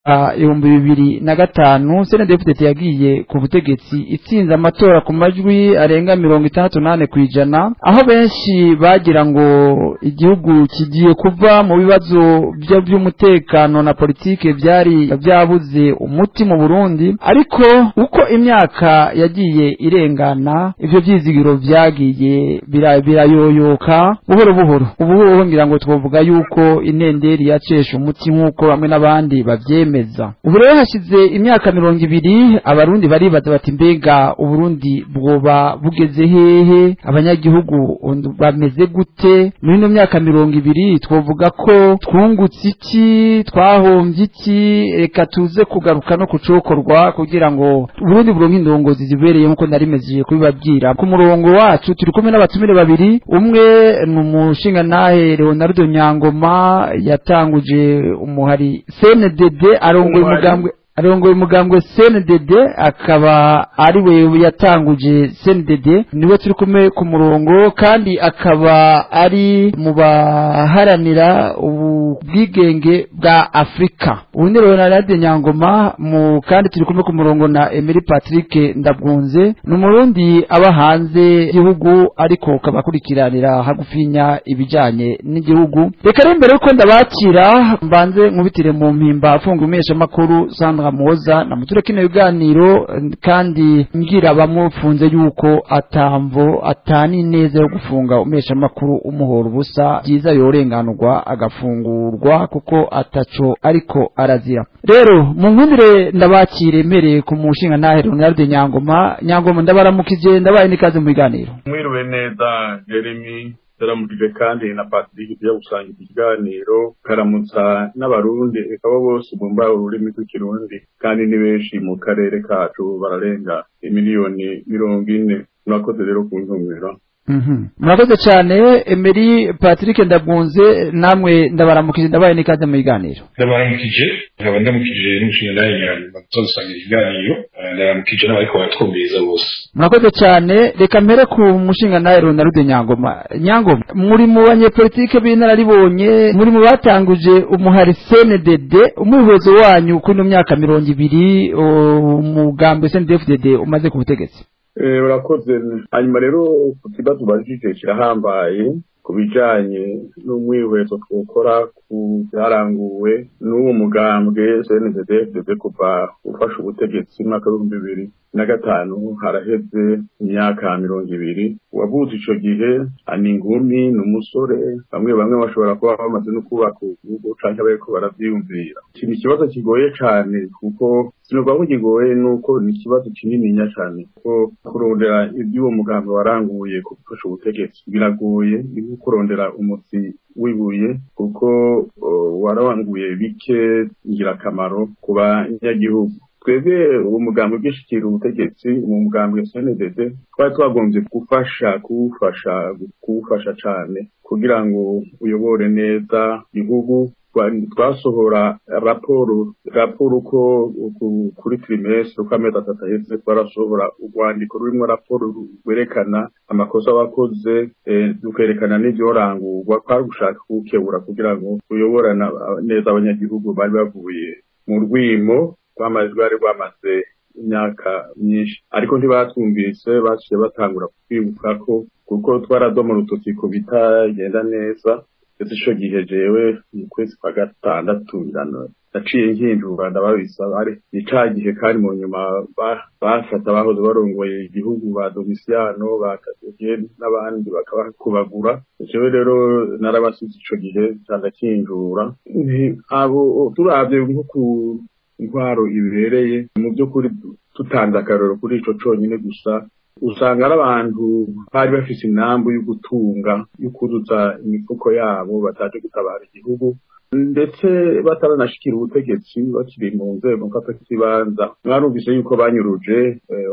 2005 CNDD-FDD yagiye ku butegetsi itsinze amatora ku majwi arenga 68% aho benshi bagira ngo igihugu kigiye kuva mu bibazo by'umutekano na politike byari byabuze umuti mu Burundi. Ariko uko imyaka yagiye irengana ivyo vyizigiro vyagiye birayoyoka buhoro buhoro. Ubu ngira ngo twovuga yuko inenderi yacesha umuti nkuko bamwe n'abandi bavyemeza. Ubu rero hashize imyaka 20 abarundi baribaza bati mbega Uburundi bwoba bugeze hehe, abanyagihugu bameze gute muri no myaka 20 twovuga ko twungutse iki, twahomvye iki, reka tuze kugaruka no kucokorwa kugira ngo Uburundi buronke indongozi zibereye nkuko narimejeje kubibabwira. Ku murongo wacu turi kumwe n'abatumire babiri, umwe n'umushinga nahe Leonardo Nyangoma yatanguje umuhari CNDD arongoye umugambwe CNDD akaba ari we yatanguje CNDD, niwe turi kumwe ku murongo kandi akaba ari mu baharanira ubwigenge bwa Afrika. Ubundi Leonardo Nyangoma kandi turi kumwe ku murongo na Emery Patrick Ndabwunze n'umurundi aba hanze igihugu ariko kabakurikiranira hagufinya ibijanye n'igihugu. Reka rero mbere yuko ndabakira mbanze nkubitire mu mpimba afunga umesha makuru Sandra Muhoza na muture kino biganiro kandi ngira bamufunze yuko atani neza yo gufunga umesha makuru umuhoro ubusa byiza yorenganurwa agafungurwa kuko ataco ariko arazira. Rero mu nkundire ndabakire mere ku mushinga nahe Leonardo Nyangoma ndabaramukije ndabaye nikaze mu biganiro. Mwiriwe neza Jeremy Daramukije kandi na Patrick bya gusangira ikiganiro karamutsa n'abarundi ekabo bose bumva ururimi rw'ikirundi kandi ni benshi mu karere kacu bararenga miliyoni 40. Murakoze rero kuntumira. Murakoze cyane Emery Patrick Ndabwunze, namwe ndabaramukije ndabaye nikaze mu biganiro. Ndabaramukije ndamukije n'umushinga naye Nyangoma tuzasangira ikiganiro ndabaramukije n'abariko batwumviriza bose. Murakoze cyane. Reka mpere ku mushinga naye Leonardo Nyangoma. Muri mu banyepolitike b'inararibonye, muri mu batanguje umuhari CNDD, umuyobozi wanyu kuri no myaka 20 umugambi CNDD-FDD umaze ku butegetsi. Urakoze. Hanyuma rero ku kibazo bajije kirahambaye kubijanye n'umwihwezo twokora ku byaranguwe n'uwo mugambwe CNDD-FDD kuva ufasha ubutegetsi mu mwaka w'2005 haraheze imyaka 20. Wabuze ico gihe ani ingumi n'umusore bamwe bashobora kuba bamaze no kubaka urugo canke bariko baravyiyumvira. Iki kibazo kigoye cane kuko sinubwo aho kigoye nuko ni kibazo kinininya cane ko kurondera iby'uwo mugambwe waranguye gufasha ubutegetsi biragoye kurondera umuti wibuye kuko warawanguye bike ngirakamaro ku banyagihugu. Twebwe umugambi bw'ishikira ubutegetsi mu mugambi CNDD twari twagombye kuwufasha cane kugira ngo uyobore neza igihugu. Twasohora raporo ko kuri trimestre uko amezi 3 aheze twarasohora urwandiko rurimo raporo rwerekana amakosa bakoze, dukerekana n'ivyorangurwa kwari gushaka gukebura kugira ngo uyoborana neza abanyagihugu bari bavuye mu rwimo rw'amajwi bari bamaze imyaka myinshi, ariko ntibatwumvise baciye batangura kwibuka ko kuko twaradomora ututiko bitagenda neza. Ico gihe jewe mu kwezi kwa gatandatu naciye nkinjura ndababisa bari icagihe kandi mu nyuma bafata bahoze barongoye igihugu ba Domiciano bakageye n'abandi bakabakubagura. Jewe rero narabasize ico gihe cyandakinjura abo turavye nko ku intwaro ibereye mu by'ukuri tutanze akaroro kuri ico conyine gusa usanga ari abantu bari bafise inambu yo gutunga yo kuzuza imifuko yabo bataje gutabara igihugu ndetse bataranashikira ubutegetsi bakiri mu nzego mfatakibanza. Mwarumvise yuko banyuruje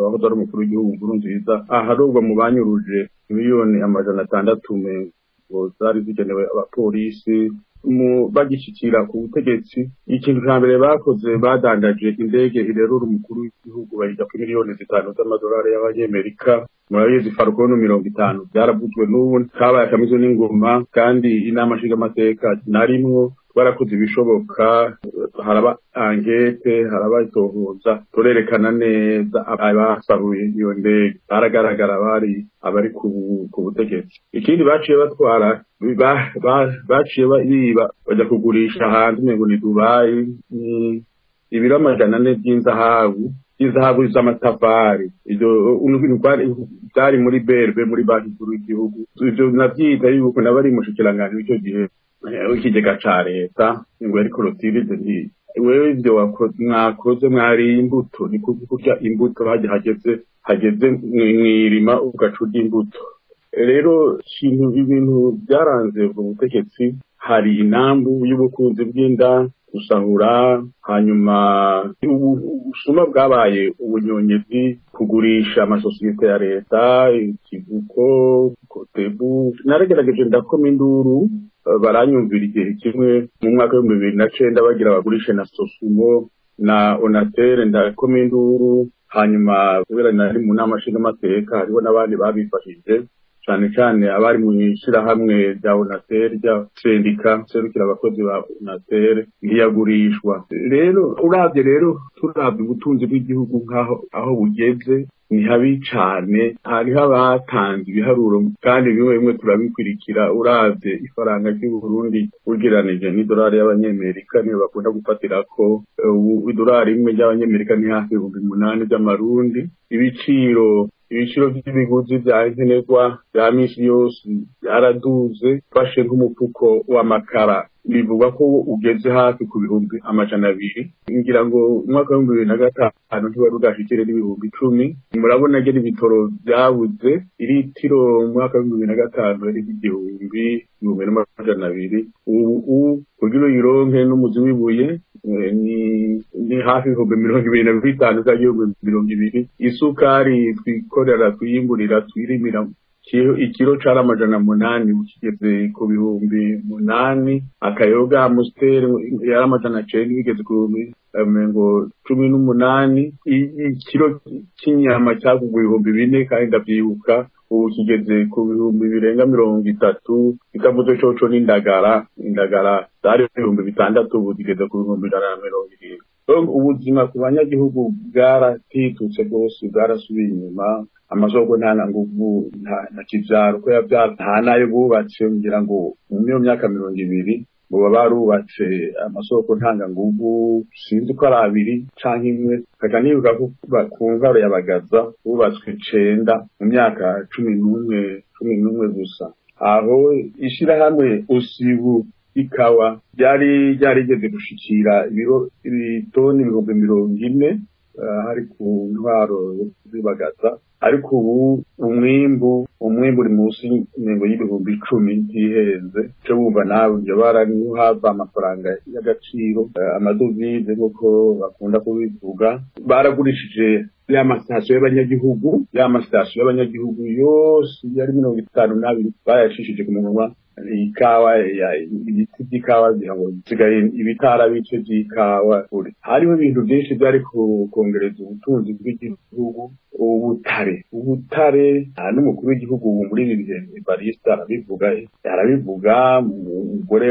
aho dore umukuru w'igihugu Nkurunziza aharubwo mu banyuruje miliyoni 600 zari zigenewe abapolisi bagishikira ku butegetsi. Ikintu cya mbere bakoze badandaje indege irerura umukuru w'igihugu bayiga ku miliyoni 5 z'amadolari y'abanyamerika. Murabizi Falcon 50 byaravuzwe n'ubu kabaye akamizo n'ingoma kandi inama nshingamateka narimwo barakoze ibishoboka, haraba angete, haraba itohoza, turerekana neza abasaruye iyo ndege baragaragara abari ku butegetsi. Ikindi baciye batwara baciye biba bajya kugurisha hanze ngo ni Dubai ibiro 400 by'inzahabu z'amatafari. Ibyo byari muri berbe muri banki nkuru y'igihugu. Ibyo nabyita yuko nabari mushikiranganje icyo gihe ikigega ca leta ngo yari korotirize nti wewe ibyo mwakoze mwari imbuto ni kurya imbuto hageze mwirima ugacurya imbuto. Rero ibintu byaranze ubutegetsi, hari inambu y'ubukunzi bw'inda, gusahura, hanyuma ubusuma bwabaye ubunyonyezi, kugurisha amasosiyete ya leta, ikivuko, kotebu. Naragerageje ndakoma induru, baranyumvira igihe kimwe mu mwaka wa 2009 bagira bagurishe na Sosumo na Onatel, ndakoma induru. Hanyuma kubera nari mu nama nshingamateka hariho n'abandi babifashije, cyane abari mu ishyirahamwe rya Onatel rya sendika serukira abakozi ba Onatel ntiyagurishwa. Rero turabye ubutunzi bw'igihugu aho bugeze ni habi cyane. Hariho abatanze ibiharuro kandi bimwe turabikurikira. Uravye ifaranga ry'u Burundi ugereranije n'idolari y'abanyamerika niyo bakunda gufatira ko idolari imwe y'abanyamerika ni hafi 8,000 by'amarundi. Ibiciro by'ibiguzi bya nkenerwa bya misi yose byaraduze. Fashe nk'umufuko w'amakara bivuga ko ugeze hafi ku 200,000. ngira ngo umwaka wa 2005 ntiwari udashikire n'ibihumbi 10. Murabona ngene ibitoro byabuze, iritiro umwaka wa 2005 ari igihumbi 1,200. ubu kugira ironke n'umuzi wibuye ni hafi 25,000 z'agihugu 20. Isukari twikorera twiyimburira twirimira ikiro cara 800 ukigeze ku 8,000. Akayoga Amstel yari 900 bigeze ku ngo 18. Ikiro cy'inyama cyagugwa 4,000 kandi ndabyibuka ubu kigeze ku 30,000. Ikavuze coco n'indagara zari 6,000 ubu kigeze ku 120. Ubuzima ku banyagihugu bwaratitutse rwose, bwarasubiye inyuma. Amasoko nta nguvu nta kivyaro ko yavyara nta nayo bubatse. Ngira ngo mu myaka 20 bo barubatse amasoko ntanga nguvu, sinzi ko ari 2 canke 1. Kaka nibuka ku Ngaro ya Bagaza bubatswe 9 mu myaka 11 gusa. Aho ishirahamwe Usibu ikawa ryarigeze gushikira ibitoni 40,000 hari ku ntwaro z'Ibagaza. Ariko ubu umwimbu uri munsi y'ibihumbi 10 ntihenze. Cyo bumva nawe ibyo baraniha amafaranga y'agaciro, amadovize nk'uko bakunda kubivuga. Baragurishije y'amasitasiyo y'abanyagihugu yose yari 52 bayashishije ku munwa. Ikawa ibiti by'ikawa zigaye ibitara bice by'ikawa. Hariho ibintu byinshi byari kongereza ubutunzi bw'igihugu. Ubutare n'umukuru w'igihugu muri ibi bihe Evariste arabivuga umugore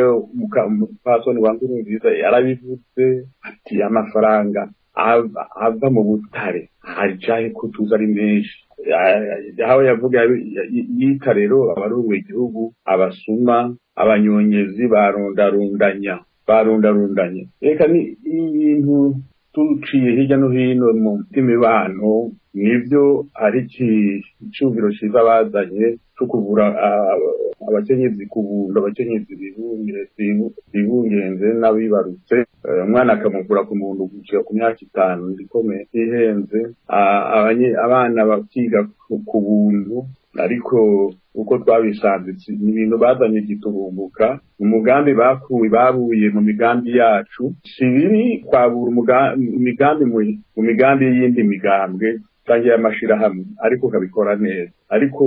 umupfasoni wa Nkurunziza yarabivuze ati amafaranga ava mu butare haricaye ko tuza ari menshi. Aho yavuga yita rero abarongoye igihugu abasuma, abanyonyezi barundarundanya. Reka ni ibintu tuciye hirya no hino mu mibano. Nivyo ari icubiro ciza bazanye cyo kuvura abakenyezi, kubunda abakenyezi bibungenze n'abibarutse. Umwana akamuvura ku muntu gushika ku myaka 5 ndikomeye ihenze. Abana bakiga ku buntu. Ariko uko twabisanze ni ibintu bazanye giturumbuka. Umugambi babuye mu migambi yacu si bibi kwabura imigambi mu migambi y'indi migambwe cyangwa y'amashirahamwe, ariko kabikora neza. Ariko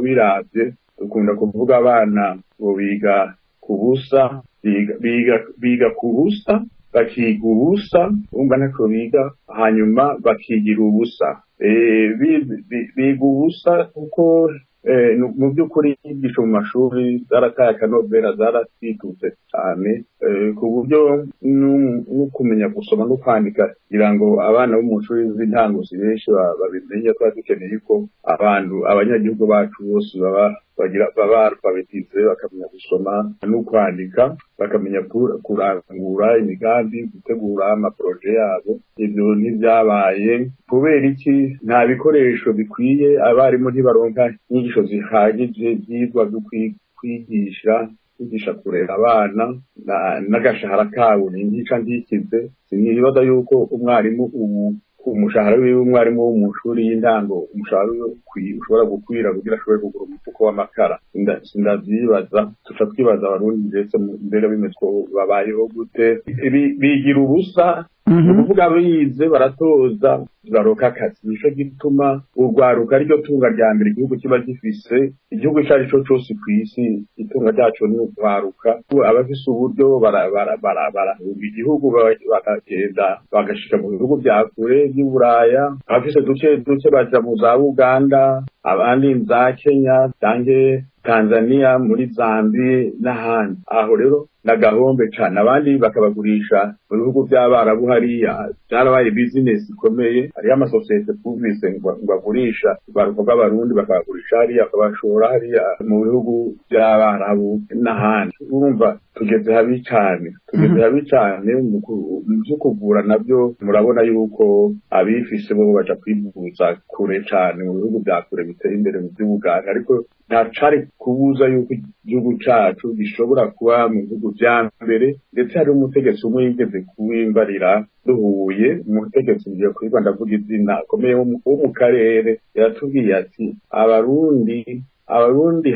wiravye ukunda kuvuga abana bo biga kubusa, biga kubusa, bakiga ubusa, umva ntako biga, hanyuma bakigira ubusa. Biga ubusa kuko mu by'ukuri inyigisho mu mashuri zarataye akanovera zaratwitutse cyane ku buryo no kumenya gusoma no kwandika kugira ngo abana bo mu nshuri z'intango benshi babimenye. Twari dukeneye ko abanyagihugu bacu bose baba alfabetize, bakamenya gusoma no kwandika, bakamenya kurangura imigambi, gutegura amaproje yabo. Ibyo ntibyabaye kubera iki? Nta bikoresho bikwiye, abarimu ntibaronka inyigisho zihagije byigwa byo kwigisha kurera abana, n'agashahara kabo ni ngica ndikize. Sinibaza yuko umwarimu umushahara w'umwarimu wo mu shuri y'intango umushahara ushobora gukwira kugira ashobore kugura umufuko w'amakara. Ndavyibaza, tuca twibaza abarundi ndetse mbere bimeze babayeho gute? Bigira ubusa, ukuvuga bize baratoza baroka akazi. Nico gituma urwaruka aryo tunga rya mbere igihugu kiba gifise. Igihugu cyari cyo cyose kw'isi itunga ryacu ni urwaruka. Abafise uburyo barahunga igihugu bakagenda bagashika mu bihugu bya kure by'Uburaya. Abafise duke baja mu za Uganda, abandi za Kenya, Tanzania, muri Zambia n'ahandi. Aho rero nagahombe cyane, abandi bakabagurisha mu bihugu by'Abarabu. Hariya byarabaye business ikomeye, hariya amasosiyete publice ngo agurisha baruka b'Abarundi bakabagurisha hariya, akabashora hariya mu bihugu by'Abarabu n'ahandi. Urumva tugeze habi cyane mu byo kuvura. Nabyo murabona yuko abifise bo baja kwivuza kure cyane mu bihugu bya kure biteye imbere mu by'ubuganga, ariko ntacari kubuza yuko igihugu cacu gishobora kuba mu bihugu vya mbere. Ndetse hari umutegetsi umwe yigeze kuwimbarira duhuye, umutegetsi ngiye kwiga ndavuga izina akomeye wo mu karere, yatubwiye ati abarundi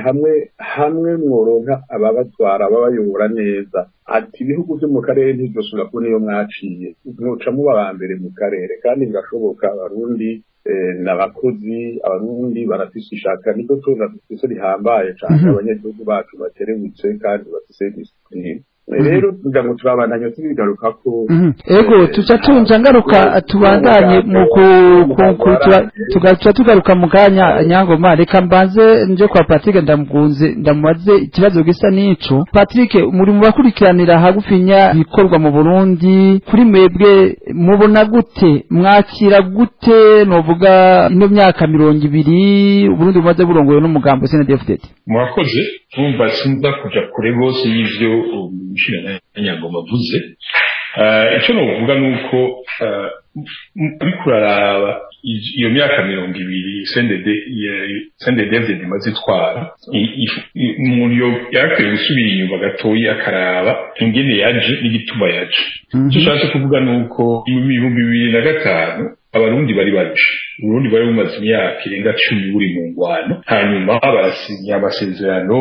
hamwe mworonka ababatwara babayobora neza. Ati ibihugu byo mu karere ntibyosubira kubona iyo mwaciye, mwoca muba ba mbere mu karere. Kandi birashoboka, abarundi n'abakozi, abarundi barafise ishaka, niko tuza dufise rihambaye cyane. Abanyagihugu bacu baterewutse kandi bafise discipline. Rero ngo turabandanya tubigaruka ko ego tuca tunja ngaruka tubandanye mu tugaca tugaruka mu kanya. Nyangoma, reka mbanze nje kwa Patrick ndamubaze ikibazo gisa n'ico. Patrick, muri mu bakurikiranira hagufinya bikorwa mu Burundi, kuri mwebwe mubona gute, mwakira gute novuga ino myaka 20 Burundi bumaze burongoye n'umugambo CNDD-FDD? Murakoze. Umva sinza kuja kure gose y'ivyo Nyangoma avuze. Icyo novuga nuko bikuraraba iyo myaka 20 CNDD-FDD imaze itwara, umuntu yakwiye gusubira inyuma gatoyi akaraba ingene yaje n'igituma yaje. Icyo nshatse kuvuga nuko mu 2005 Abarundi bari barushe. Uburundi bari bumaze imyaka irenga 10 buri mu ngwano, hanyuma barasinya amasezerano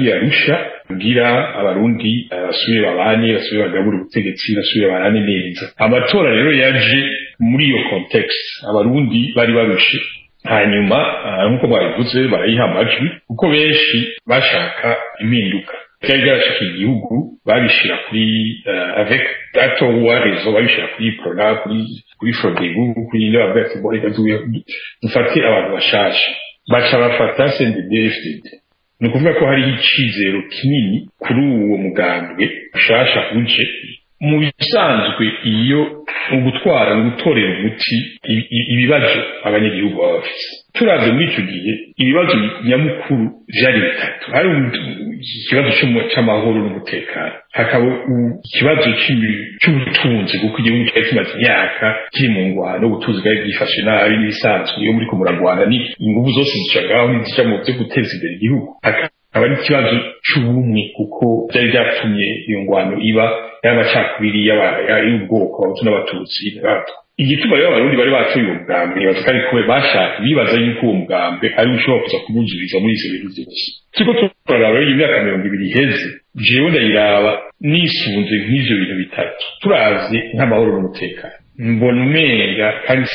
y'Arusha kugira Abarundi basubire bagabura ubutegetsi, basubire barane neza. Amatora rero yaje muri iyo context, Abarundi bari barushe. Hanyuma nkuko babivuze barayiha amajwi kuko benshi bashaka impinduka. Cyari byarashikiye igihugu, babishira kuri avec dato wa rezo, babishira kuri program, kuri Frodebu, kuri n'abafite boreka dufate abantu bashasha, baca bafata CNDD-FDD. Ni kuvuga ko hari icizero kinini kuri uwo mugambwe bashasha uje. Mu bisanzwe iyo ugutwara gutorera umuti ibibazo abanyagihugu baba bafite. Turaze muri icyo gihe ibibazo nyamukuru byari bitatu. Hari ikibazo cy'amahoro n'umutekano, hakaba ikibazo cy'ubutunzi kuko igihugu cyari kimaze imyaka kiri mu ngwano, ubutunzi bwari bwifashe nabi n'ibisanzwe. Iyo muri ko muragwana ni ingufu zose zicagaho n'izija mu byo guteza imbere igihugu. Hakaba n'ikibazo cy'ubumwe kuko byari byatumye iyo ngwano iba y'amacakubiri y'ubwoko Abahutu n'Abatutsi. Igituma rero Abarundi bari batuye uwo mugambi batari kuba bashaka bibaza yuko uwo mugambi ari ushobora kuza kubunjiriza muri izo bintu byose. Kiko turaraba iyo myaka 20 iheze, jewe ndayiraba nisunze nk'ivyo bintu bitatu. Turazi nk'amahoro n'umutekano, mbona umenga kandi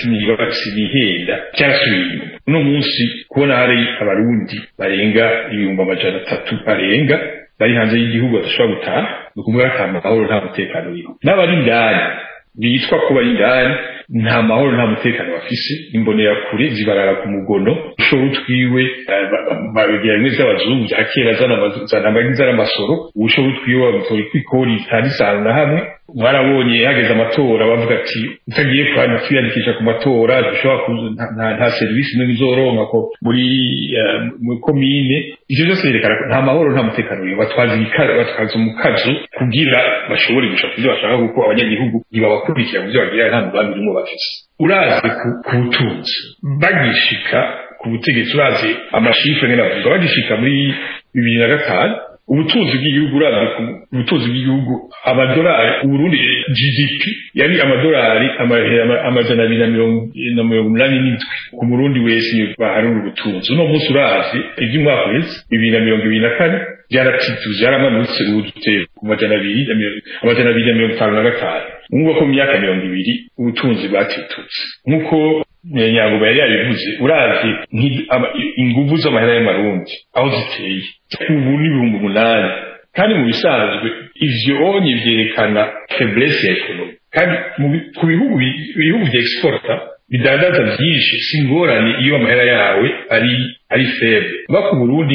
sinihenda cyasubiye inyuma. Uno munsi kubona hari Abarundi barenga 300 barenga bari hanze y'igihugu badashobora gutaha, nukumva ata mahoro nta mutekano uriho. N'abari indani bitwa ko bari indani nta mahoro nta mutekano bafise, imbonera kure zibarara ku mugono, ubushoro twiwe babigira bimwe z'abazungu bya kera zana amasoro ubushoro twiwe bamutoye kwikori itandisana na hamwe mwarabonye hageze amatora bavuga ati utagiye kwiyandikisha ku matora dushobora nta serivisi n'imwe izoronka ko muri komine ivyo byose byerekana nta mahoro nta mutekano batwaza umukazo kugira bashobore gushaka ivyo bashaka kuko abanyagihugu ntibabakurikira mu vyo bagira nta mugambi urimo bafise urazi ku butunzi bagishika ku butegetsi urazi amashifre ngene bavuga bagishika muri 2005 ubutunzi bw'igihugu urazi ubutunzi bw'igihugu amadolari Burundi GDP yari amadolari amajana 287 ku Burundi wese baharura ubutunzi uno munsi urazi iby'umwaka wese 2024 byaratituze yaramanutse ubuteye ku majana 255 nubwo ko mu myaka 20 ubutunzi bwatitutse nkuko Nyango yari yabivuze urazi inguvu z'amahera y'amarundi aho ziteye ubu ni 8,000 kandi mu bisanzwe ivyo onye vyerekana faiblesse ya ekonomi kandi ku bihugu by'exporta bidandaza byinshi singorane iyo amahera yawe ari faible baku Burundi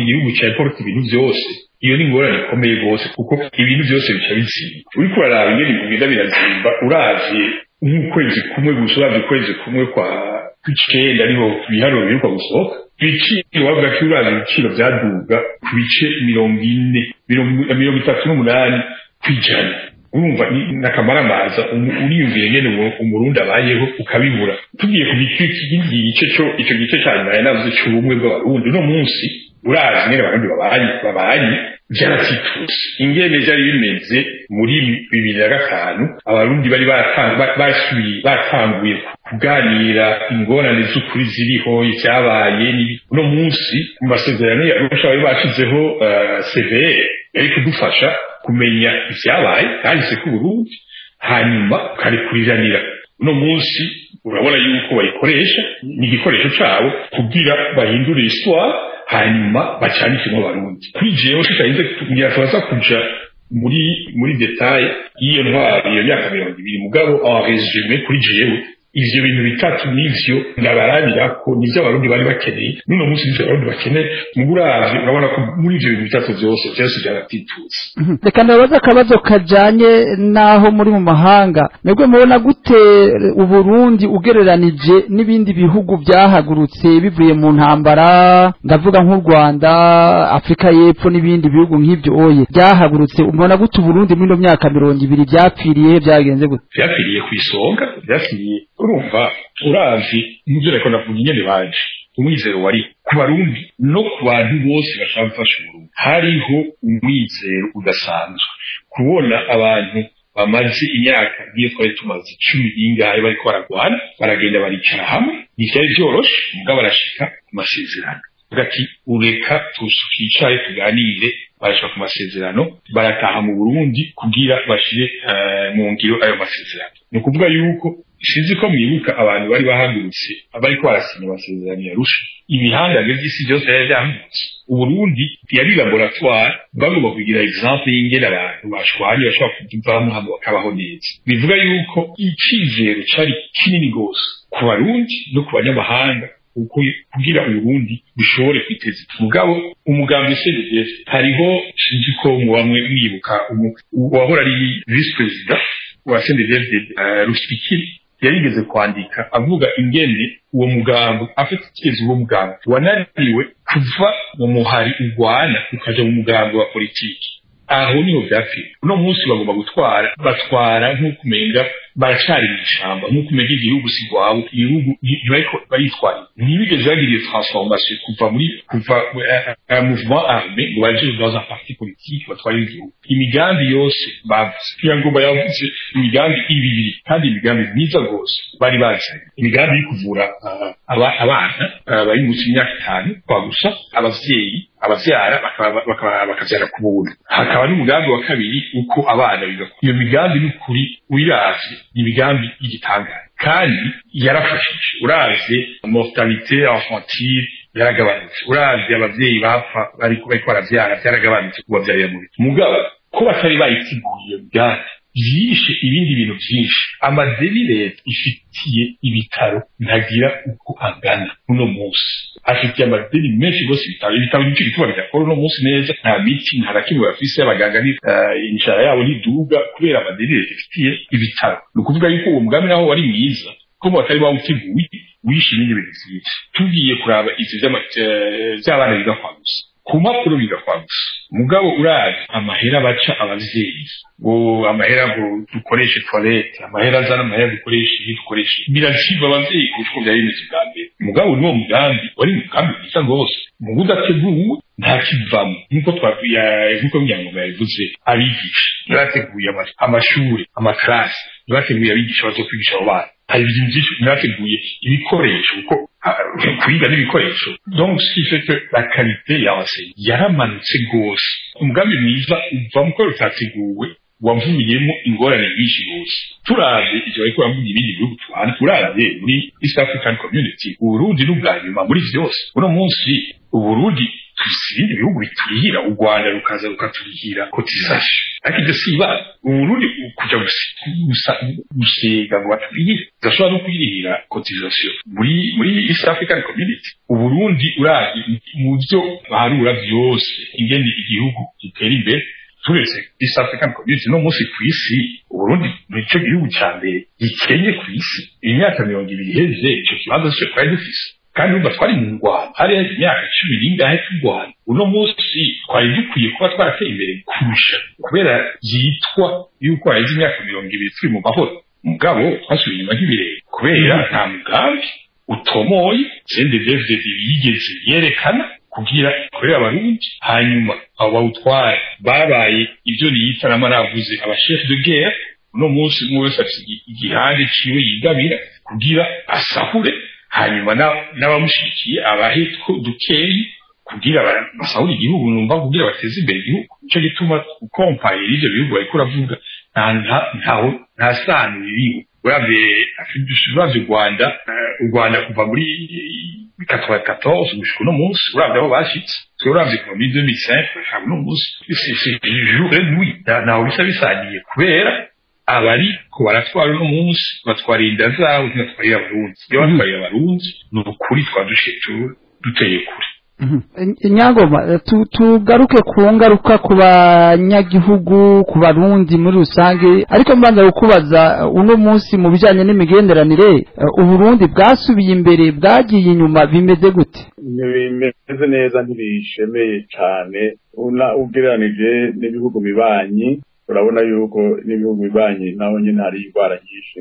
igihugu cya import ibintu byose iyo ni ngorane ikomeye gose kuko ibintu byose bica bitsinda uriko uraraba ingene bigenda birazimba urazi nk'ukwezi kumwe gusa uravye ukwezi kumwe kwa kw'icenda niho biharuro biruka gusohoka ibiciro bavuga ko uravye ibiciro vyaduga ku bice 38 kw'ijana urumva n'akamaramaza uriyumviye ngene umurundi abayeho ukabibura tugiye ku ico gice ca nyuma navuze c'ubumwe bw'abarundi uno munsi urazi ngene abarundi babaye byaratitutse ingene byari bimeze muri 2005 abarundi bari batanguye kuganira ingorane z'ukuri ziriho icyabaye uno munsi mu masezerano y'Arusha bari bashizeho CVR yari kudufasha kumenya icyabaye kandi se ku Burundi hanyuma karikuriranira uno munsi urabona yuko bayikoresha ni igikoresho cyabo kugira bahindure histoire hanyuma bacanike mu Barundi kwijeho tutayize kugira twaza kuja muri detail iyo ntwari iyo myaka 20 mugabo en résumé kuri jewe ivyo bintu bitatu nivyo ndabaranira ko nivyo abarundi bari bakeneye nuno munsi nivyo abarundi bakeneye mugurazi urabona ko muri ivyo bintu bitatu byose byaratitutse reka ndabaza akabazo kajanye naho muri mu mahanga mwebwe mubona gute Uburundi ugereranije n'ibindi bihugu byahagurutse bivuye mu ntambara ndavuga nk'u Rwanda Afrika y'Epfo n'ibindi bihugu nk'ibyo oye byahagurutse umubona gute Uburundi muri no myaka 20 byapfiriye byagenze gute byapfiriye kwisonga byapfiriye urumva urazi nivyo reko navuga nyene baje umwizero wari ku Barundi no ku bantu bose bashafasha Uburundi hariho umwizero udasanzwe kubona abantu bamaze imyaka ngiye twari tumaze 10 ingahe bariko baragwana baragenda baricara hamwe n'icyari byoroshe mugabo barashika ku masezerano ugati ureka tukicaye tuganire barashaka ku masezerano barataha mu Burundi kugira bashire mu ngiro ayo masezerano no kuvuga yuko sinzi ko mwibuka abantu bari bahagurutse abari ko barasinya amasezerano yarusha ibihangage by'isi byose byahagurutse Uburundi yari laboratoire bagomba kugira exemple y'ingene abantu bashwanye bashaka kuvamo hamwe bakabaho neza bivuga yuko icizero cari kinini gose ku Barundi no ku banyamahanga kugira Uburundi bishobore kwiteza mugabo umugambi CDF hariho sinzi ko muwamwe mwibuka wahora ari vice president wa CDF Rushikiri yarigeze kwandika avuga ingene uwo mugambo afite ikibazo uwo mugambo wanariwe kuva mu muhari urwana ukaja mu mugambo wa politiki aho niho byapfira uno munsi bagomba batwara nk'ukumenga baracari mu ishamba nk'ukumenga igihugu sigwaho igihugu bayitwara ntibigeze bagiriye transformation kuva un mouvement armé ngo baje dans un parti politique batwara igihugu imigambi yose bavuze kugira ngo bayavuze imigambi ibiri kandi imigambi myiza gose bari bazanye imigambi yo kuvura abana bari mu myaka 5 kwa gusa abavyeyi abavyara bakavyara ku buntu hakaba n'umugambi wa kabiri uko abana biga iyo migambi n'ukuri wiravye imigambi y'igitangara kandi yarafashije uraze mortalité infantile yaragabanutse uraze abavyeyi bapfa bariko baravyara byaragabanutse kubavyarira mu mugabo ko batari bayitiguye bwate byishe ibindi bintu byinshi. Amadeni leta ifitiye ibitaro ntagira uko angana uno munsi, afitiye amadeni menshi rwose. Ibitaro nicyo gituma bidakora uno munsi neza, nta miti nta nakimwe bafise, abaganga ni inshara yabo ntiduga kubera amadeni leta ifitiye ibitaro. Ni ukuvuga yuko uwo mugambi naho wari mwiza ko batari bawuteguye wishe ibindi bintu byinshi. Tugiye kuraba ivyo by'abana biga kwa gusa, ku mpapuro biga kwa gusa, mugabo urazi amahera baca abavyeyi, ngo amahera ngo dukoreshe toilette, amahera azana amahera dukoreshe dukoreshe, biraciba abavyeyi kuko byari bimeze bwa mbere. Mugabo niwo mugambi wari umugambi mwiza rwose, mu budateguwe nta kivamo. Nkuko nkuko Nyangoma yabivuze, abigisha barateguye amashuri, amaklasi, barateguye abigisha bazokwigisha abo bana, hari ibintu byinshi barateguye, ibikoresho kuko kwiga n'ibikoresho. Donc ce qui fait que la qualité y'enseignement yaramanutse gose. Umugambi mwiza uva mu ko utateguwe wavuyemo ingorane nyinshi gose. Turavye ivyo ariko bavuga ibindi bihugu twana, turavye muri East African Community, Burundi n'ubwanyuma muri vyose. Uno munsi Uburundi ibindi bihugu biturihira, u Rwanda rukaza rukaturihira cotisation, ariko ibyo siba Uburundi kuja gusiga ngo baturihire, udashobora no kwirihira cotisation muri East African Community. Uburundi urazi mu byo baharura byose ingene igihugu gitera imbere, turetse East African Community no munsi ku isi, Uburundi nicyo gihugu cya mbere gikenye ku isi. Imyaka 20 iheze icyo kibazo cyo twari dufise, kandi uba twari mu Rwanda hari imyaka 10 n'ingahe turwana. Uno munsi twari dukwiye kuba twarateye imbere kurusha, kubera yitwa yuko haheze imyaka 20 turi mu mahoro. Mugabo twasubiye inyuma nk'ibirere kubera nta mugambi utomoye CNDD-FDD yigeze yerekana kugira korera abarundi. Hanyuma abo bawutwara babaye ibyo niyita n'amaravuze abachef de guerre. Uno munsi umwe wese afite igihande ciwe yigabira kugira asahure, hanyuma n'abamushikiye abahitko dukeyi kugira basahure igihugu, numva kugira bateze imbere igihugu. Nicyo gituma ukompaye ivyo bihugu ariko uravuga nta sano biriho. Uravye u Rwanda kuva muri 94 gushika uno munsi, uravye aho bashitse, uravye kuva muri 2005 uno munsi, c'est jour et nuit, naho bisa bisaniye kubera abari ko baratwara uno munsi batwara inda zabo, batwara abarundi. Iyo batwara abarundi ni ukuri twadushetura duteye kure. Nyangoma, tugaruke ku ngaruka ku banyagihugu, ku barundi muri rusange, ariko mbanza kukubaza uno munsi mu bijanye n'imigenderanire, Uburundi bwasubiye imbere bwagiye inyuma, bimeze gute? Bimeze neza, ntibishemeye cyane ugereranije n'ibihugu bibanyi. Urabona yuko n'ibihugu bibanyi naho nyine hari indwara nyinshi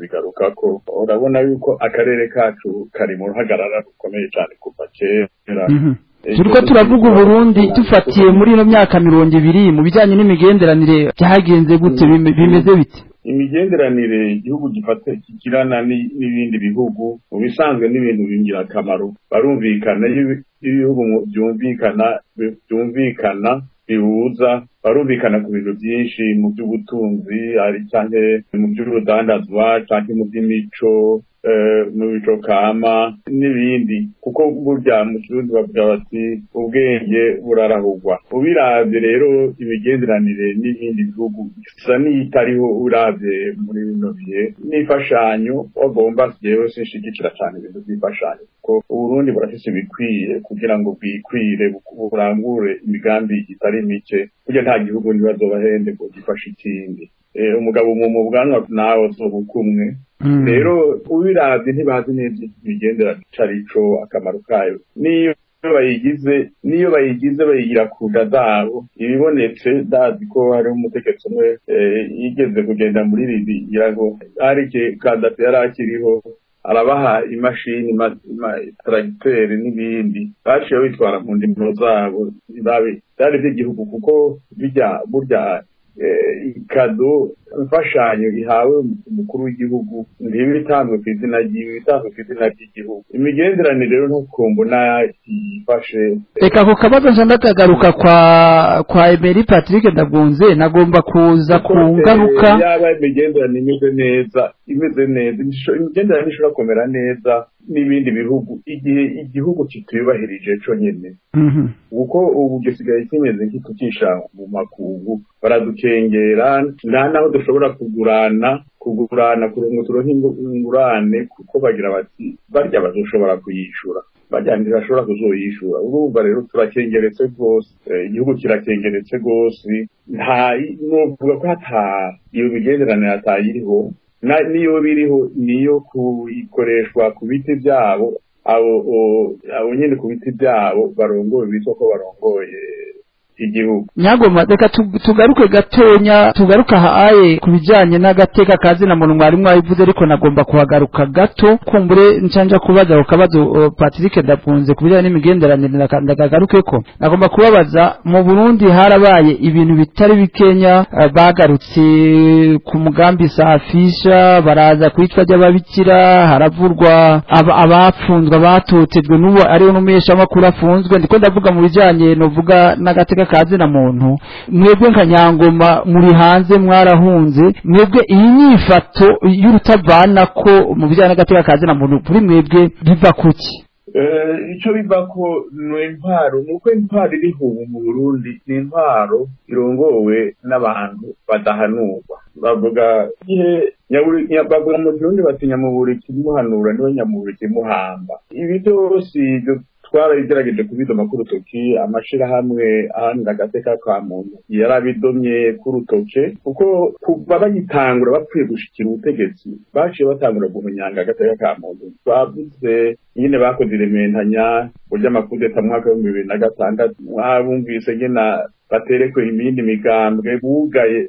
bigaruka ko. Urabona yuko akarere kacu kari mu ruhagarara rukomeye cyane kuva kera. Turiko turavuga Uburundi dufatiye muri ino myaka 20 mu bijanye n'imigenderanire, byagenze gute, bimeze bite? Imigenderanire igihugu kigirana n'ibindi bihugu mu bisanzwe n'ibintu bingirakamaro. Barumvikana, ibihugu byumvikana bihuza, barumvikana ku bintu byinshi mu by'ubutunzi, ari cyane mu by'urudandazwa, cyane mu by'imico, mu bico kama n'ibindi. Kuko burya mu Kirundi bavuga bati ubwenge burarahugwa. Ubiravye rero imigenderanire n'ibindi bihugu isa n'itariho uravye muri bino bihe. N'imfashanyo wagomba jewe sinshigikira cyane ibintu by'imfashanyo, kuko Uburundi burafise bikwiye kugira ngo bwikwire burangure imigambi itari mike. Kugira nta gihugu ntibazobahende ngo gifashe ikindi. Umugabo mu bwanwa nawe zobukumwe. Rero ubiravye ntibazi neza imigenderanire carico akamaro kayo. Niyo bayigize bayigira kuda zabo. Ibibonetse ndazi ko hari umutegetsi umwe yigeze kugenda muri Libya ngo arike Gaddafi yarakiriho, arabaha imashini tracteur n'ibindi, baciye bitwara mu ndimo zabo byari by'igihugu, kuko burya ikado imfashanyo ihawe umukuru w'igihugu ndibe itanzwe ku izina ryiwe, itanzwe ku izina ry'igihugu. Imigenderanire rero ntukumbona ifashe. Reka ku kabazo nja ndakagaruka kwa Emery Patrick Ndagunze, nagomba kuza ku ngaruka yaba imigenderanire imeze neza imigenderanire ishobora kumera neza n'ibindi bihugu igihe igihugu kitubahirije cyo nyene. Uko ubu gisigaye kimeze nk'ikutisha mu makungu, baradukengera naho dushobora kugurana kurongo turonke ingurane, kuko bagira bati barya bazoshobora kuyishura, barya ntibashobora kuzoyishura. Urumva rero turakengeretse rwose, igihugu kirakengeretse rwose, nta novuga ko iyo migenderanire atayiriho, niyo biriho niyo kuyikoreshwa ku biti byabo, abo nyine ku biti byabo barongoye bitwa ko barongoye igihugu. Nyagoma reka tugaruke gatonya, tugaruka haye kubijanye n'agateka kazi na muntu mwari mwabivuze, ariko nagomba kuhagaruka gato kumbure ncanja kubaza ukabazo Patrick Ndagunze kubijanye n'imigenderanire ndagagarukeko. Nagomba kubabaza, mu Burundi harabaye ibintu bitari bikenya, bagarutse ku mugambi Safisha, baraza kwitwa ry'ababikira, haravurwa abapfunzwe batotejwe n'ubu ariho n'umesha makuru afunzwe. Ndiko ndavuga mu bijanye novuga n'agateka kazi na muntu. Mwebwe nka Nyangoma muri hanze mwarahunze, mwebwe iyi nyifato y'urutavana ko mu bijyanye n'agateka kazi na muntu kuri mwebwe biva kuki? Ico biva ko n'intwaro, nuko intwaro iriho mu Burundi ni intwaro irongowe n'abantu badahanurwa. Bavuga bavuga mu Burundi bati nyamuburi kimuhanura niwe nyamuburi kimuhamba. Ibi byose twarabigerageje kubidoma ku rutoki, amashirahamwe ahandi agateka ka muntu yarabidomye ku rutoke, kuko kuva bagitangura bapfuye gushikira ubutegetsi baciye batangura guhunyanga agateka ka muntu. Bavuze nyine bakoze irementanya burya amakudeta mu mwaka wa 2006, mwabumvise nyine baterekwe imindi migambwe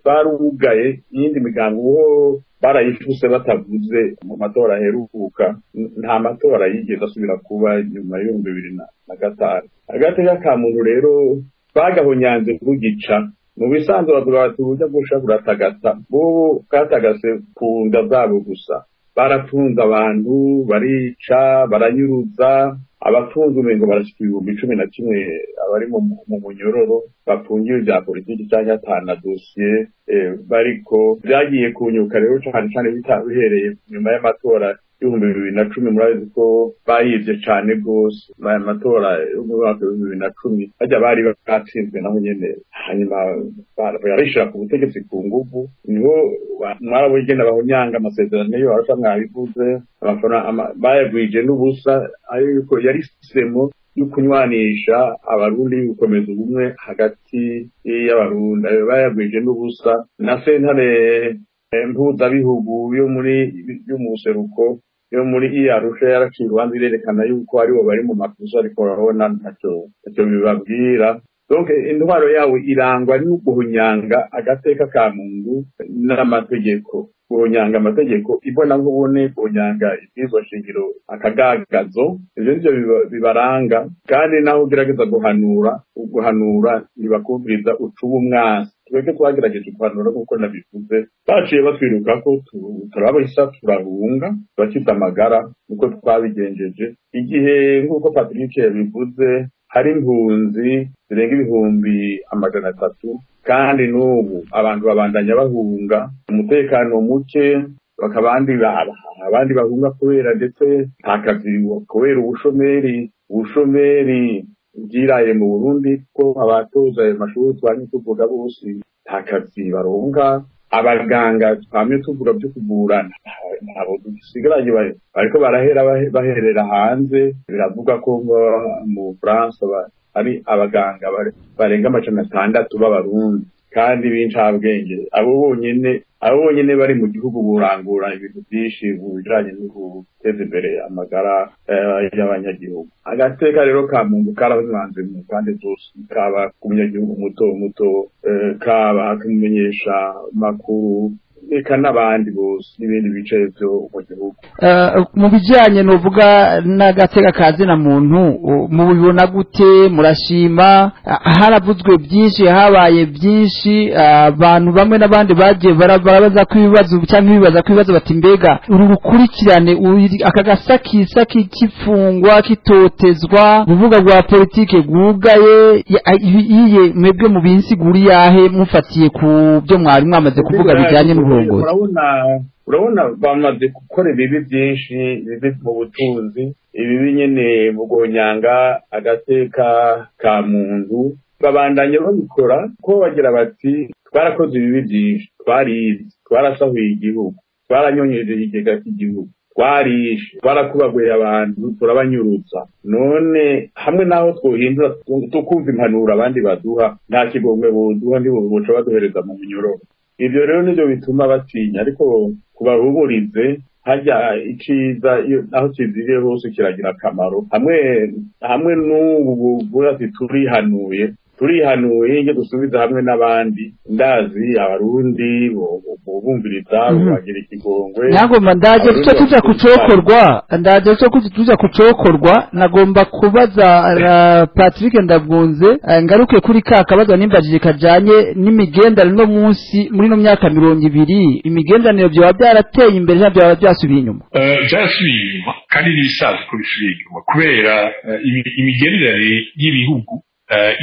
barugaye iyindi migambwe uwo barayifuse batavuze mu matora aheruka. Nta matora yigeze asubira kuba nyuma yo 2005. Agateka ka muntu rero bagahonyanze kugica, mu bisanzwe bavuga bati uburyo bwosha buratagata, bo katagase ku nda zabo gusa. Barafunze abantu, barica, baranyuruza, abafunze umengo barashika 11 abari mu munyororo bafungiwe bya politiki cyangwa atana dossier bariko byagiye kunyuka. Rero cyane bitabihereye nyuma y'amatora 2010, murazi ko bayivye cyane gose amatora yo mu mwaka 2010, ajya bari batsinzwe naho nyene, hanyuma barishira ku butegetsi ku nguvu. Niho mwarabugenda bahonyanga amasezerano yo arasha mwabivuze, amafaranga bayagwije n'ubusa, ariko yari semo y'ukunywanisha abarundi, gukomeza ubumwe hagati y'abarundi. Bayagwije n'ubusa na sentare mpuzabihugu yo mu seruko yo muri Arusha yaraciye urubanza irerekana yuko aribo bari mu makosa, ariko urabona ntacyo bibabwira. Donc intwaro yawe irangwa no guhunyanga agateka ka muntu n'amategeko, guhunyanga amategeko ibona nk'ubone, guhunyanga ibizwa shingiro akagagazo. Ivyo nivyo bibaranga, kandi naho ugerageza guhanura ntibakumviriza ucuba umwasi. Twebwe twagerageje guhanura nk'uko nabivuze, baciye batwiruka ko turabahisa turahunga bakiza amagara, nuko twabigenjeje. Igihe nk'uko Patrick yabivuze, hari impunzi zirenga 300,000, kandi n'ubu abantu babandanya bahunga, umutekano muke, abandi bahunga kubera ndetse ntakazi, kubera ubushomeri bwiraye mu Burundi, ko abatoza ayo mashuri twanye tuvuga bose ntakazi baronka. Abaganga twamye tuvuga byo kugurana abo dusigaranye bariko baherera hanze. Biravuga ko mu France ari abaganga barenga 600 b'abarundi, kandi b'incabwenge. Abo bonyene bari mu gihugu burangura ibintu byinshi bijanye no guteza imbere amagara y'abanyagihugu. Agateka rero ka muntu karahwanze mu kandi zose, kaba ku munyagihugu muto kaba kumenyesha makuru reka n'abandi bose n'ibindi bice byo mu gihugu. Mu bijyanye n'uvuga n'agateka kazina muntu mubibona gute? Murashima? Haravuzwe byinshi, habaye byinshi, abantu bamwe n'abandi bagiye barabaza ko ibibazo cyangwa ibibaza ko ibibazo bati mbega uru rukurikirane aka gasakisaki kifungwa kitotezwa uvuga rwa politike gugaye iye mwebwe mu binsiguri yahe mufatiye ku byo mwari mwamaze kuvuga bijyanye n'uburongozi? urabona bamaze gukora ibibi byinshi, bibi mu butunzi, ibibi nyene mu guhonyanga agateka ka muntu, babandanye babikora ko bagira bati twarakoze ibibi byinshi, twarasahuye igihugu, twaranyonyeje igega cy'igihugu, twarishe, twarakubaguye abantu, turabanyurutsa. None hamwe naho twohindura tukumva impanuro abandi baduha, nta kigongwe boduha ndibuca baduhereza mu munyororo. Ibyo rero nivyo bituma batinya, ariko kubahumurize hajya iciza aho kiziriye hose kiragira akamaro. Hamwe n'ubu burati turihanuye nge dusubiza hamwe n'abandi, ndazi abarundi bumviriza bagira ikigongwe. Nagomba ndaje tuja kucokorwa nagomba kubaza Patrick Ndagunze ngaruke kuri kabazo nimbajije kajanye n'imigendanire no munsi muri no myaka 20 imigendanire byo byarateye imbere cyangwa byasubiye inyuma? Byasubiye inyuma kandi nibisaza ko bisubiye inyuma kubera imigendanire y'ibihugu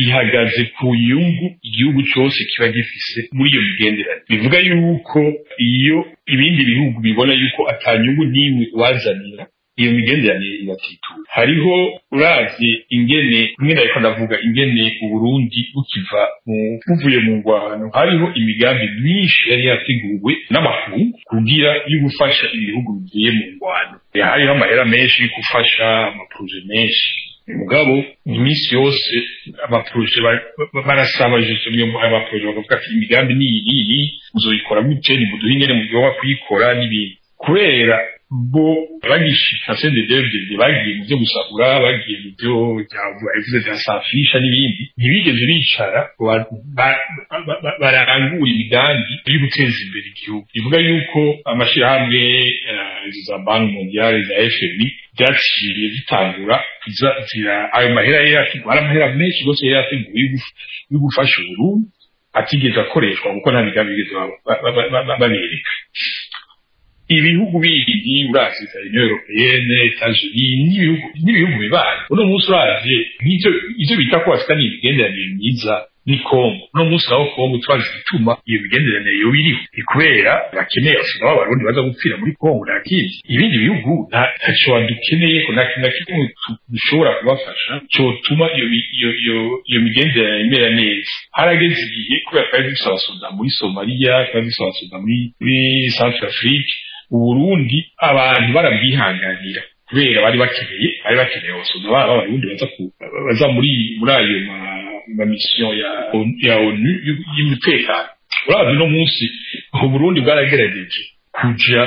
ihagaze ku nyungu igihugu cyose kiba gifise muri iyo migenderanire. Bivuga yuko iyo ibindi bihugu bibona yuko atanyungu nimwe wazanira iyo migenderanire iratitura. Hariho uravye ingene mwenda ariko ndavuga ingene Uburundi buvuye mu ngwano, hariho imigambi myinshi yari yateguwe n'amakungu kugira y'ugufasha ibihugu bigiye mu ngwano. Hariho amahera menshi gufasha amaproje menshi. Mugabo iminsi yose amaproje barasaba justement amaproje bakavuga ati imigambi niyi uzoyikora muteni muduhingene mu gihe wakuyikora n'ibindi. Kubera bo bagishika CNDD-FDD bagiye mu byo gusabura, bagiye mu byo byavuze bya safisha n'ibindi, ntibigeze bicara barangura imigambi yo guteza imbere igihugu. Ivuga yuko amashirahamwe za Banki Mondiale za FMI byaciye bitangura kuzira ayo mahera yategura amahera menshi gose yateguye yo gufasha Uburundi atigeze akoreshwa kuko nta migambi bigeze babereka. Ibihugu bindi urasiza Union Européenne, États-Unis n'ibihugu bibana uno munsi uraje ivyo bita ko afitanye imigenderanire myiza ni Kongo. Uno munsi aho Kongo twazi gituma iyo migenderanire yo biriho kubera bakeneye abasirikare b'abarundi baza gupfira muri Kongo. Nakindi ibindi bihugu ntaco dukeneye ko nakina kimwe dushobora kubafasha cyotuma iyo migenderanire imera neza. Harageze igihe kubera twari dufise abasoda muri Somalia, twari dufise abasoda muri Centrafrique, Uburundi abantu barabwihanganira kubera bari bakeneye abasoda b'abarundi baza muri ayo ma mission ya ONU y'umutekano. Urazi no munsi Uburundi bwaragerageje kuja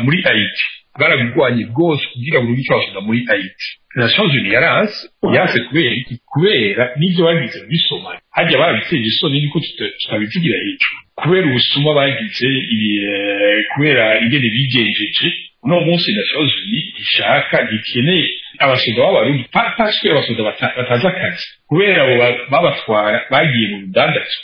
muri Haiti, bwaragwanye rwose kugira ngo bicashwe muri Haiti. Nations Unies yase kubera n'ivyo bagize muri Somalia hajya barabiteje isoni niko tutabivugira hejuru kubera ubusuma bagize kubera ingene bigenjeje. Uno munsi Nations Unies ishaka gikeneye abasoda b'abarundi paswe abasoda bataza akazi kubera abo babatwara bagiye mu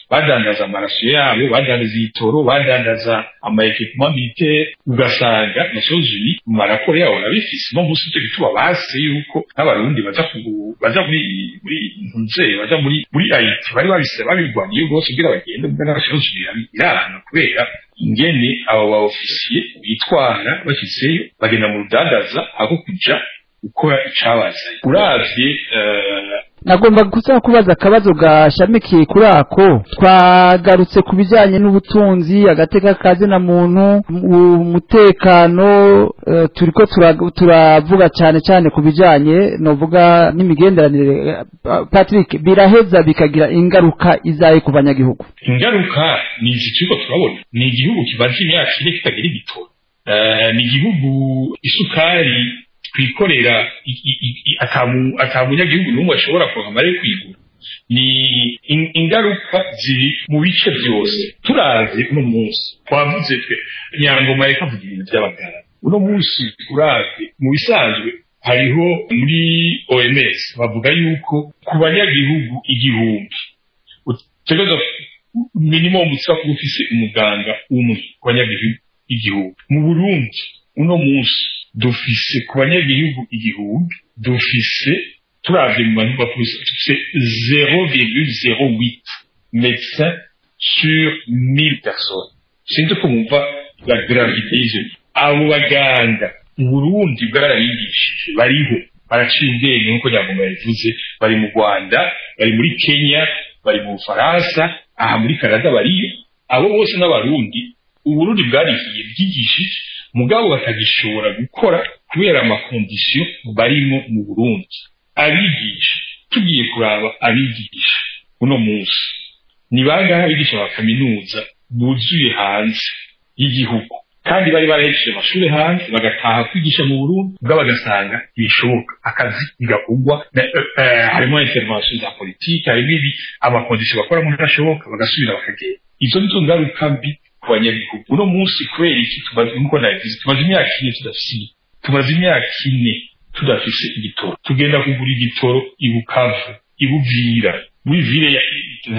badandaza amaraso yabo, badandaza itoro, badandaza ama-equipement militaire. Ugasanga Nations Unies mu maraporo yabo nabifise no munsi cyo gituba base yuko n'abarundi baza muri Haiti bari babise babirwaniye rwose kugira bagende muri Nations Unies irana kubera ingene abo ba officier bitwara bashyizeyo bagenda mu rudandaza aho kuja ukora icabazaye. Uravye nagomba kubaza akabazo gashamikiye kuri ako twagarutse ku bijyanye n'ubutunzi, agateka kazina muntu, umutekano, turiko turavuga cyane ku bijyanye novuga n'imigenderanire. Patrick, biraheza bikagira ingaruka izaye ku banyagihugu? Ingaruka ni izituko turabona, ni igihugu kibaje imyaka ine kitagira igitoro, ni igihugu isukari twikorera atamunyagihugu n'umwe ashobora kuhamara kwigura. ni ingaruka ziri mu bice byose turazi uno munsi twavuze twe Nyangoma reka vuga ibintu by'abagara uno munsi urazi mu bisanzwe hariho muri OMS bavuga yuko ku banyagihugu igihumbi utegereza minimum usaba ufise umuganga umwe ku banyagihugu igihumbi mu Burundi uno munsi dufise ku banyagihugu igihumbi dufise turavye mu bantu dufise 0,08 médecins sur 1000 personnes sinzi ko mumva la gravité y'ivyo abo baganga mu Burundi bwarabigishije bariho baraciye ubwenge nk'uko Nyangoma yavuze bari mu Rwanda bari muri Kenya bari mu Faransa aha muri Canada bariyo abo bose n'abarundi Uburundi bwarihiye bwigishije mugabo batagishobora gukora kubera amakondisiyo barimo mu Burundi abigisha tugiye kuraba abigisha uno munsi ni bangahe abigisha ba kaminuza buzuye hanze y'igihugu kandi bari barahejeje amashuri hanze bagataha kwigisha mu Burundi ubwo bagasanga bishoboka akazi bigakugwa harimo intervention za politique harimo amakondisiyo bakora mu ntashoboka bagasubira bakagenda izo nizo ngaruka mbi ku banyagihugu uno munsi kubera iki tumaze imyaka ine tudafise igitoro tugenda kugura igitoro ibukavu ibuvira muri vile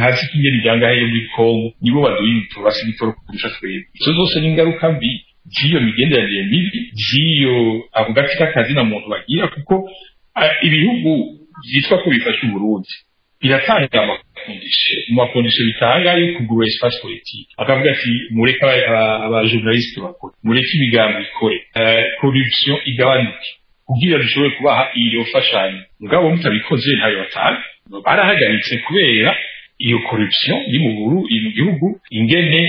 hasi kinyeri jangahe yo muri Kongo nibo baduye igitoro basi igitoro kurusha twebwe izo zose ni ingaruka mbi z'iyo migenderanire mibi z'iyo avuga ati kakazi na muntu bagira kuko ibihugu byitwa ko bifasha Uburundi biratanga amakondisiyo bitanga yo kugura espace politique akavuga ati mureka abajournaliste bakora mureka imigambi ikore corruption igabanuke kugira dushobore kubaha iyo fashanyo mugabo mutabikoze ntayo batanga barahagaritse kubera iyo corruption iri mu gihugu ingene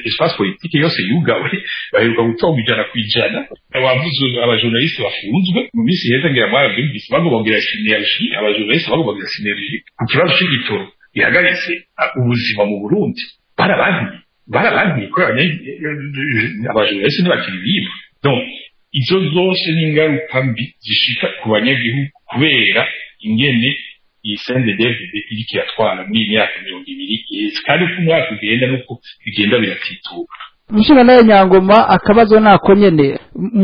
espace politique yose yugawe baheruka gutonga ijana ku ijana wavuze abajournaliste bafunzwe mu minsi yeze ngira mwarabyumvise bagombagira synergie abajournaliste bagombagira synergie ku kibazo cy'igitoro ihagaritse ubuzima mu Burundi barabandi ko abajournaliste ntibakiri biba donc izo zose ni ingaruka mbi zishika ku banyagihugu kubera ingene iyi CNDD-FDD iriko iratwara muri imyaka 20 kandi uko umwaka ugenda nuko bigenda biratituka Mushinga nayo Nyangoma akabazo nako nyene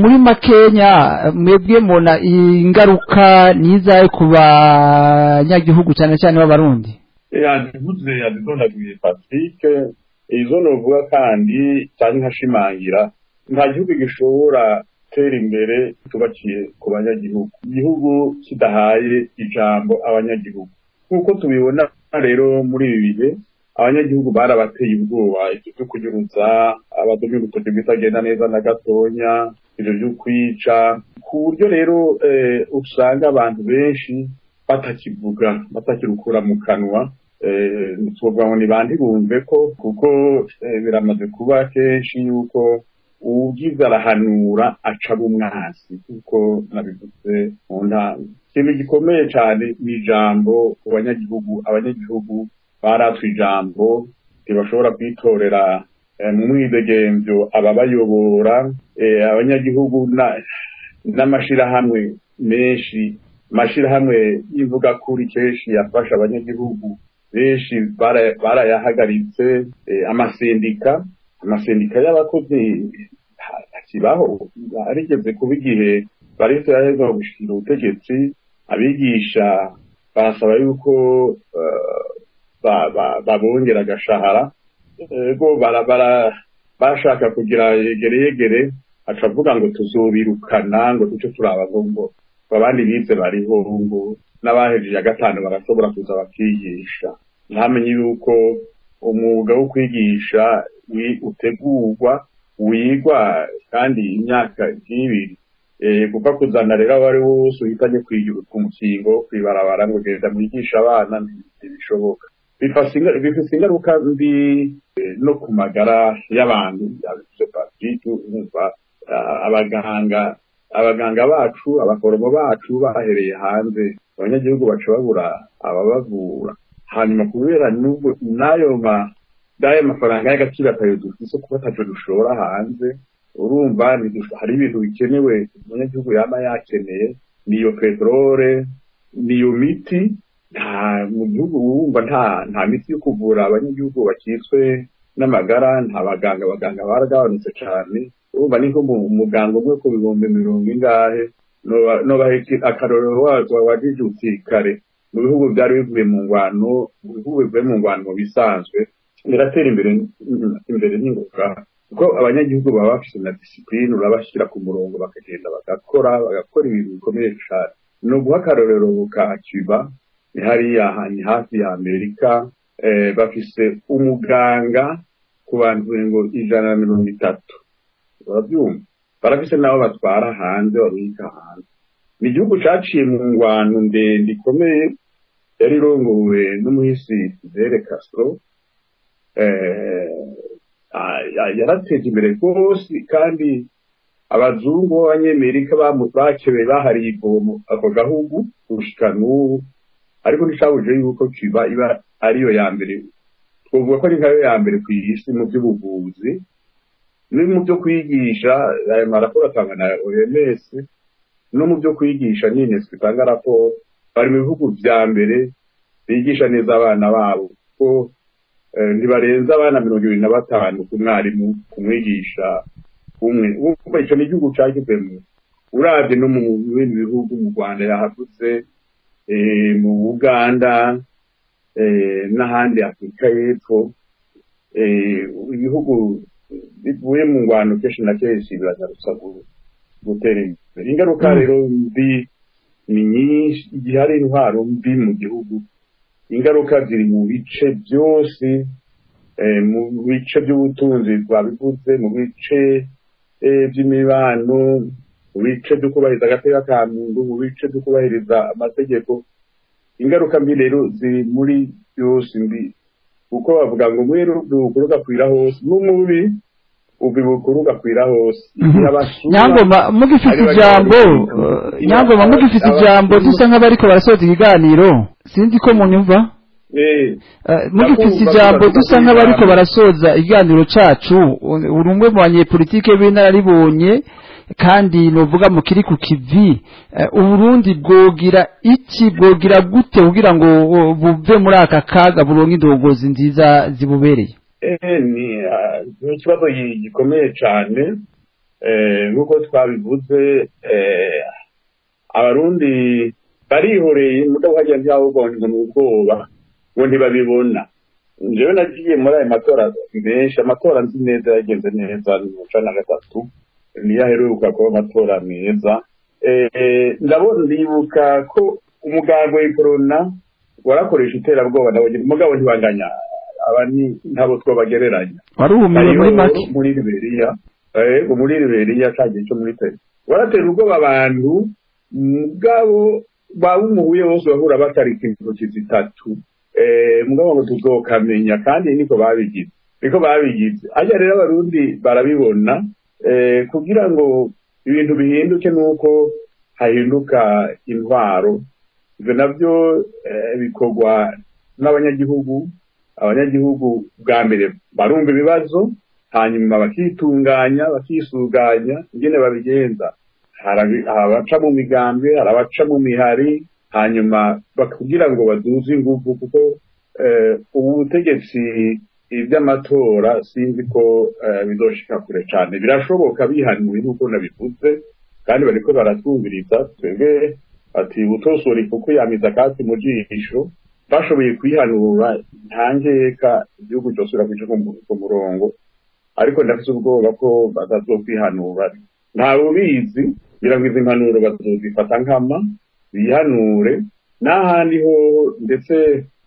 muri makenya mwebwe mona ingaruka nizaye ku banyagihugu cyane cyane b'abarundi ndivuze yadondaguye Patrick izo novuga kandi cyane nkashimangira nta gihugu gishobora tera imbere tubakiye ku banyagihugu igihugu kidahaye ijambo abanyagihugu nkuko tubibona rero muri ibi bihe abanyagihugu barabateye ubwoba ibyo kunyuruza abadomye urutoki bitagenda neza na gatonya ibyo byo kwica ku buryo rero usanga abantu benshi batakirukura mu kanwa twovuga ngo ni bandi bumve ko kuko biramaze kuba kenshi yuko ugize arahanura aca bumwasi kuko nabivuze mu ntango ikintu gikomeye cyane ni ijambo ku abanyagihugu baratwe ijambo ntibashobora kwitorera mu mwidegemvyo ababayobora abanyagihugu n'amashirahamwe menshi amashirahamwe y'imvuga kuri kenshi yafasha abanyagihugu benshi barayahagaritse amasendika y'abakozi akibaho arigeze kuba igihe baretse yaheza gushikira ubutegetsi abigisha barasaba yuko babongera agashahara ego bashaka kugira yegere acavuga ngo tuzobirukana ngo duce turaba ngo abandi bize bariho ngo n'abahejeje gatanu barashobora kuza bakigisha ntamenye yuko umwuga wo kwigisha utegurwa wigwa kandi imyaka ibiri kuko kuzana rero abari wose uhitanye kwigira umukingo kwibarabara ngo genda mwigisha abana ntibishoboka bifise ingaruka mbi no ku magara y'abantu yabivuze Patrick umva abaganga bacu abaforomo bacu bahereye hanze abanyagihugu baca babura ababavura hanyuma kubera n'ayo mafaranga y'agaciro atayo dufise kuba ataco dushora hanze urumva hari ibintu bikenewe umunyagihugu yama yakeneye niyo petrole niyo miti mu gihugu wumva nta miti yo kuvura abanyagihugu bakitswe n'amagara, nta abaganga baragabanutse cyane. Urumva ni nko muganga umwe ku bihumbi 100 akarorero wajijutse kare mu bihugu byari bivuye mu ngwano mu bisanzwe biratera imbere n'ingoga, kuko abanyagihugu baba bafite na discipline, urabashyira ku murongo bakagenda bagakora ibintu bikomeye cyane. No guha akarorero ka Cuba, ni hariya ni hafi ya Amerika, bafise umuganga ku bantu ngo 130, urabyumva, barafise nabo batwara hanze babika hanze. Ni igihugu caciye mu ngwano ndende ikomeye yari irongowe n'umuhisi Fidel Castro, yarateje imbere rwose, kandi abazungu b'abanyamerika bakebe bahariye ivomo ako gahugu gushika n'ubu, ariko nticabuje yuko Cuba iba ariyo ya mbere, twovuga ko ari nkayo ya mbere ku isi mu by'ubuvuzi no mu byo kwigisha. Ayo maraporo atanga na OMS, no mu byo kwigisha nyine twitanga raporo, bari mu bihugu vya mbere bigisha neza abana babo, ko ntibarenza abana 25 ku mwarimu kumwigisha umwe. Uko ico ni igihugu cagizemo, uravye no mu bindi bihugu, mu Rwanda yahavuze, mu Uganda, n'ahandi Afurika y'Epfo, ibihugu bivuye mu ngwano kenshi na kenshi biragarutsa gutera imbere. Ingaruka rero mbi ni nyinshi igihe hari intwaro mbi mu gihugu. Ingaruka ziri mu bice byose, mu bice by'ubutunzi twabivuze, mu bice by'imibano, mu bice byo kubahiriza agateka ka muntu, mu bice byo kubahiriza amategeko. Ingaruka mbi rero ziri muri byose mbi, kuko bavuga ngo mwero dukuruka kwira hose, n'umubi ubibukuruka kwira hose. Nyangoma mugifite ijambo dusa nk'abariko barasoza ikiganiro, sinzi ko munyumva. Mugifite ijambo dusa nk'abariko barasoza ikiganiro cacu, urumwe mu banyepolitike b'inararibonye kandi novuga mu kiri ku kivi. Uburundi bwogira gute kugira ngo buve muri aka kaga buronke indongozi nziza zibubereye? Ni ikibazo gikomeye cyane, nk'uko twabivuze. Abarundi barihoreye mudahajya byabo ngo ubwoba ngo ntibabibona. Njyewe nagiye muri ayo matora menshi, amatora nzi neza yagenze neza, ni 2023 niyo aheruka kuba amatora meza. Ndabona ndibuka ko umugambi wa corona warakoresha iterabwoba, mugabo ntibanganya abani ntabo twabagereranya. Waruhumiye muri make muri Liberia cyagiye cyo muri tele, waratera ubwoba abantu, mugabo babumuhuye bose bahura batari kintu kizitatu. Mugabo ngo tuzokamenya, kandi niko babigize. Ajya rero abarundi barabibona, kugira ngo ibintu bihinduke nuko hahinduka intwaro. Ibyo nabyo bikorwa n'abanyagihugu. Abanyagihugu bwa mbere barumva ibibazo, hanyuma bakitunganya, bakisuganya ingene babigenza. Harabaca mu migambi, harabaca mu mihari, hanyuma kugira ngo baduze ingufu, kuko ubutegetsi iby'amatora sinzi ko bizoshika kure cyane. Birashoboka bihanuye nk'uko nabivuze, kandi bariko baratwumviriza. Twebwe ati utosora kuko yamiza kasi mu jisho, bashoboye kwihanura ntangeka igihugu cyosura kwica ku murongo. Ariko ndafite ubwoba ko batazokwihanura, ntawe ubizi. Kugira ngo izi mpanuro bazozifata nkama bihanure n'ahandi ho. Ndetse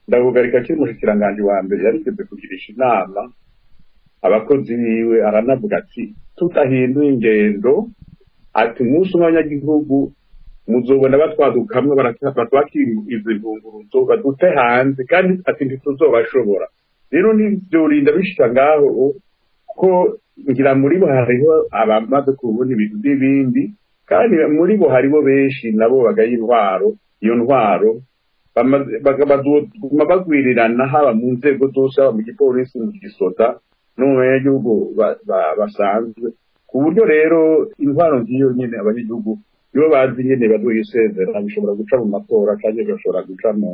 ndavugarika kiri mushikiranganje wa mbere yarigeze kugirisha inama abakozi biwe, aranavuga ati tutahinduye ingendo, ati umunsi w'abanyagihugu muzobona batwadukamwe batwakira izi mvunguruzo badute hanze, kandi ati ntituzobashobora. Rero nivyorinda bishika ngaho, ko ngira muri bo hariho abamaze kubona ibintu n'ibindi, kandi muri bo haribo benshi nabo bagaye intwaro. Iyo ntwaro bagwirirana, haba mu nzego zose, haba mu gipolisi, mu gisoda, no mu banyagihugu basanzwe, ku buryo rero intwaro ngiyo nyine abanyagihugu iyo bazi nyene bazoyisezera bishobora guca mu matora kandi bishobora guca mu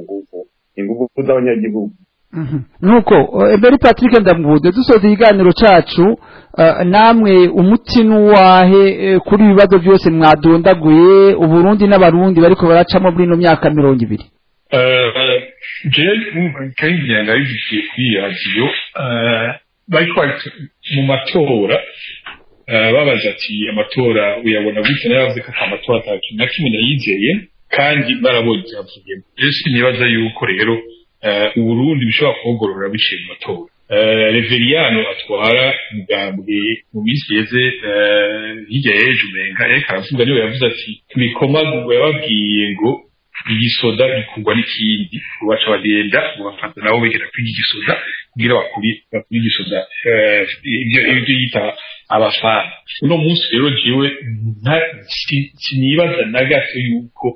inguvu z'abanyagihugu. Nuko Emery Patrick Ndambude dusoza ikiganiro cacu namwe umuti nuwahe kuri ibibazo byose mwadondaguye Uburundi n'abarundi bariko baracamo muri no myaka 20. Je kandi yangabiye kuri radio bayitwatse mu matora babaza ati amatora uyabona gute nayavuze ko amatora atatu na kimwe yizeye kandi barabonye byavuye. Ese nibaza yuko rero Uburundi bishobora kugorora biciye mu matora. Reveriano atwara mugambwe mu minsi yeze hirya y'ejo menga ariko aravuga niwe yavuze ati bikomagurwa yababwiye ngo igisoda bikugwa n'ikindi baca bagenda bafata nabo begera kwiga igisoda kugira bakuri igisoda ibyo yita abafana. Uno munsi rero jiwe sinibaza na gato yuko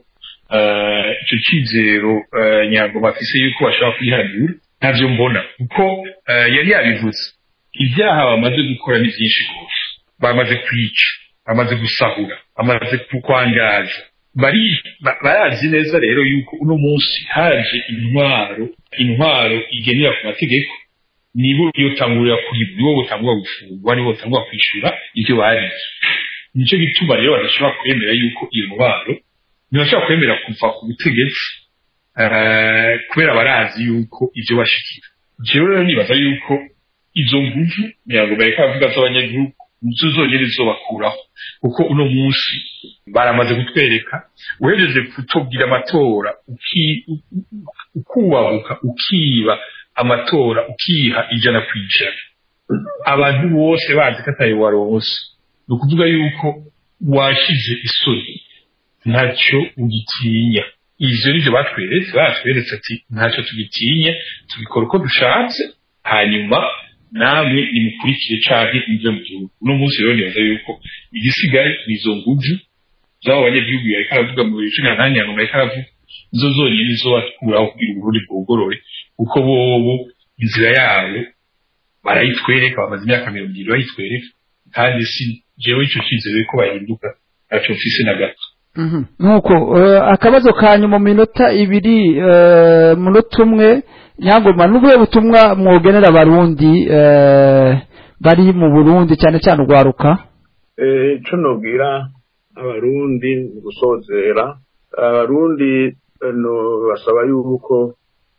icyo cyizero Nyangoma afise yuko bashobora kwihanura ntavyo mbona kuko yari yabivuze ibyaha bamaze gukora ni byinshi rwose, bamaze kwica, bamaze gusahura, bamaze kwangaza, barazi neza rero yuko uno munsi haje intwaro igenera ku mategeko nibo iyo tangurira kuri nibo botangwa gufungwa nibo botangwa kwishura ivyo bari. Nico gituma rero badashobora kwemera yuko iyo ntwaro ntibashobora kwemera kuva ku butegetsi kubera barazi yuko ivyo bashikira. Jewe rero nibaza yuko izo nguvu Nyangoma yariko avuga z'abanyagihugu nizo zonyene zizobakuraho kuko uno munsi baramaze kutwereka uhejeje kutubwira amatora ukubabuka ukiba amatora ukiha 100%. Abantu bose bazi ko ataye waronse no kuvuga yuko washize isoni ntacyo ugitinya. Ivyo nivyo batweretse ati ntacyo tugitinya tubikora uko dushatse hanyuma namwe nimukurikire canke ivyo mu gihugu. Uno munsi rero nibaza yuko igisigaye nizo nguvu z'abo banyagihugu yariko aravuga mu bicina nta Nyangoma yariko aravuga izo zonyene nizo bakuraho kugira Uburundi bwogorore kuko bobo inzira yabo barayitwereka bamaze imyaka 20 bayitwereka kandi si jewe ico cyizere ko bahinduka aco mfise na gato. Nuko akabazo kanyu mu minota 2 munota umwe Nyangoma n'ubuye butumwa mwogenera abarundi bari mu Burundi cyane cyane ugwaruka. Ico nobwira abarundi gusozera abarundi no basaba yuko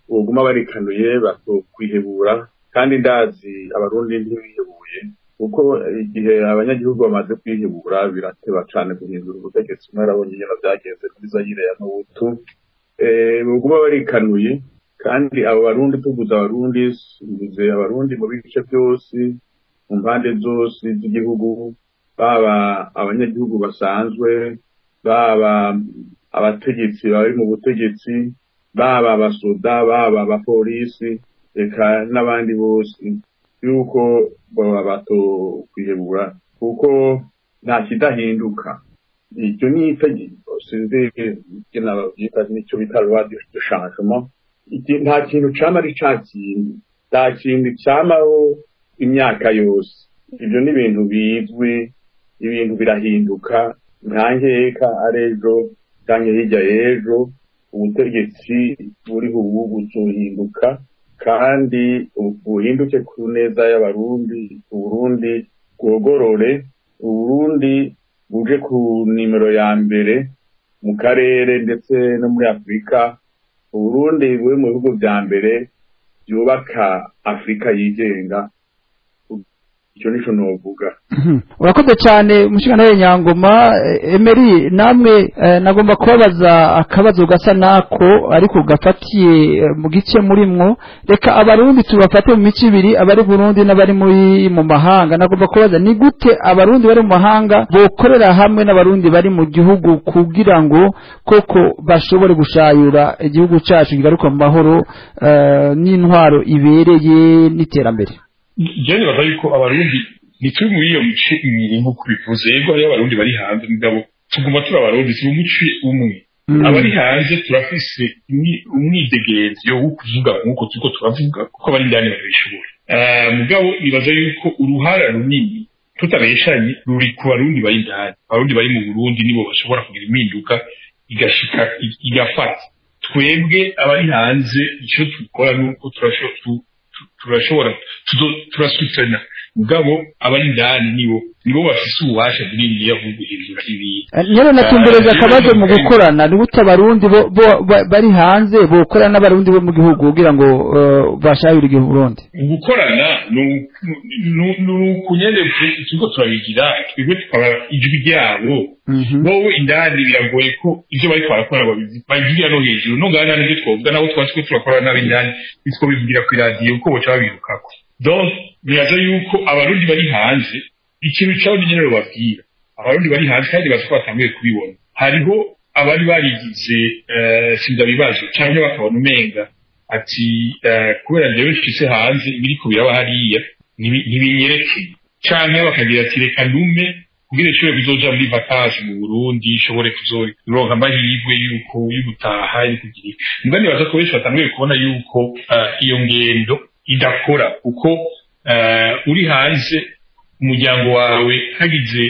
uguma barikanuye bakwihebura kandi ndazi abarundi ntibihebuye kuko igihe abanyagihugu bamaze kwihebura birateba cyane guhindura ubutegetsi. Narabonye nyina byagenze kuri Zaire ya Mobutu uguma barikanuye kandi abo barundi tuguza abarundi bize abarundi mu bice byose mu mpande zose z'igihugu baba abanyagihugu basanzwe baba abategetsi bari mu butegetsi baba abasoda baba abapolisi eka n'abandi bose yuko baba bato kwihebura kuko nta kidahinduka. Icyo ni itegeko sinzi byita nicyo bita loi de changement. Nta kintu cama ari cakindi nta kintu camaho imyaka yose. Ibyo ni ibintu bizwi, ibintu birahinduka nta nkeka arejo canke hirya y'ejo ubutegetsi buriho ubu buzohinduka kandi ubuhinduke ku neza y'abarundi. Uburundi bwogorore, Uburundi buje ku nimero ya mbere mu karere ndetse no muri Afrika. Uburundi buri mu bihugu bya mbere byubaka Afrika yigenga. Icyo nico novuga. Urakoze cyane mushikana Nyangoma. Emery namwe nagomba kubabaza akabazo gasa nako ariko gafatiye mu gice murimwo. Reka abarundi tubafate mu mici ibiri abari Burundi n'abari mu mahanga. Nagomba kubaza ni gute abarundi bari mu mahanga bokorera hamwe n'abarundi bari mu gihugu kugira ngo koko bashobore gushayura igihugu cyacu kigaruka mu mahoro n'intwaro ibereye n'iterambere. Jeni baza yuko abarundi nituri muri iyo mice ibiri nk'uko bivuze yego hari abarundi bari hanze mugabo tuguma turi abarundi turi umuce umwe. Abari hanze turafise umwidegezo wo kuvuga nk'uko turiko turavuga kuko abari ndani babishobora. Mugabo nibaza yuko uruhara runini tutabeshanye ruri ku barundi bari indani. Abarundi bari mu Burundi nibo bashobora kugira impinduka igashika igafata. Twebwe abari hanze icyo dukora nuko turashobora turasutana mugabo abari indani nibo bafise ububasha bunini bwo guhindura ibintu. Nyero natumbereza akabazo mu gukorana ni gute abarundi bari hanze bokorana n'abarundi bo mu gihugu kugira ngo bashayire igihugu Burundi. Gukorana kunyende ikigo turabigira twebwe tukaba ijwi ryabo. Wowe indani biragoye ko ivyo bari kwarakora babigira no hejuru no ngana n'ibyo twovuga nabo twashwe turakora n'abindani bitwo bivugira ku radio uko boca babirukako. Donc biraza yuko abarundi bari hanze ikintu cyawo nyine babwira abarundi bari hanze kandi batwatangiye kubibona. Hariho abari barigize sindabibazo cyangwa bakabona umenga ati kubera ndewe nshitse hanze ibiri kubiraba hariya ntibinyerekeye cyangwa bakagira ati reka ndume kugira ishobore bizoja muri vacances mu Burundi ishobore kuzoronka amahirwe yuko y'ugutaha ari kugira mugani baza ko benshi batangiye kubona yuko iyo ngendo idakora uko uri hanze umuryango wawe hagize